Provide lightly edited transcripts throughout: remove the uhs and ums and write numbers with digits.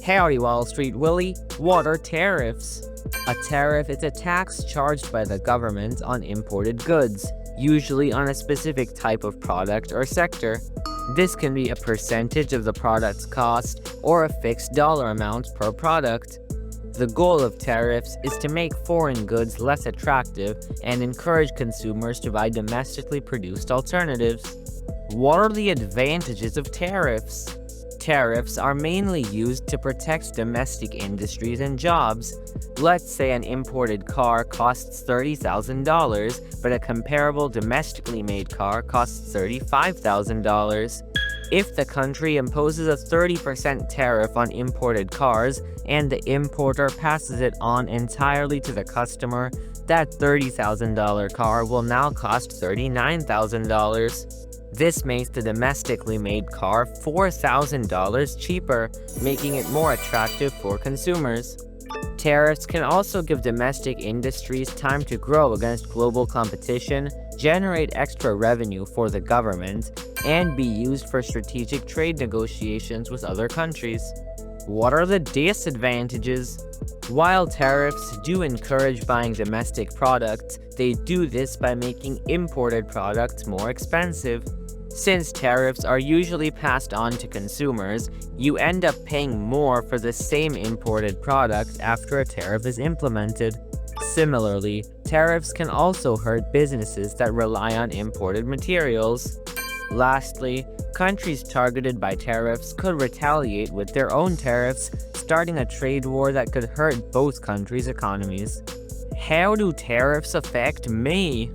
Howdy, Wall Street Willie. What are tariffs? A tariff is a tax charged by the government on imported goods, usually on a specific type of product or sector. This can be a percentage of the product's cost or a fixed dollar amount per product. The goal of tariffs is to make foreign goods less attractive and encourage consumers to buy domestically produced alternatives. What are the advantages of tariffs? Tariffs are mainly used to protect domestic industries and jobs. Let's say an imported car costs $30,000, but a comparable domestically made car costs $35,000. If the country imposes a 30% tariff on imported cars and the importer passes it on entirely to the customer, that $30,000 car will now cost $39,000. This makes the domestically made car $4,000 cheaper, making it more attractive for consumers. Tariffs can also give domestic industries time to grow against global competition, generate extra revenue for the government, and be used for strategic trade negotiations with other countries. What are the disadvantages? While tariffs do encourage buying domestic products, they do this by making imported products more expensive. Since tariffs are usually passed on to consumers, you end up paying more for the same imported product after a tariff is implemented. Similarly, tariffs can also hurt businesses that rely on imported materials. Lastly, countries targeted by tariffs could retaliate with their own tariffs, starting a trade war that could hurt both countries' economies. How do tariffs affect me?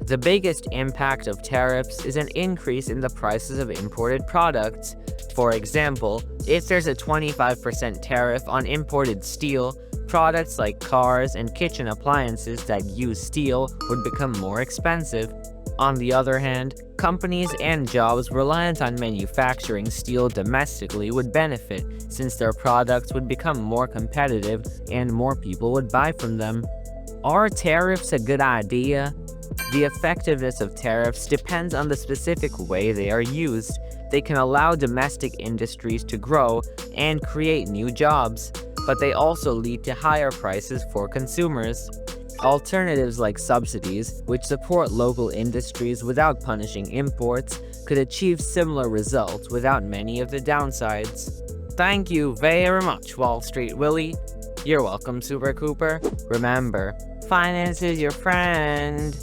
The biggest impact of tariffs is an increase in the prices of imported products. For example, if there's a 25% tariff on imported steel, products like cars and kitchen appliances that use steel would become more expensive. On the other hand, companies and jobs reliant on manufacturing steel domestically would benefit, since their products would become more competitive and more people would buy from them. Are tariffs a good idea? The effectiveness of tariffs depends on the specific way they are used. They can allow domestic industries to grow and create new jobs, but they also lead to higher prices for consumers. Alternatives like subsidies, which support local industries without punishing imports, could achieve similar results without many of the downsides. Thank you very much, Wall Street Willie. You're welcome, Super Cooper. Remember, finance is your friend.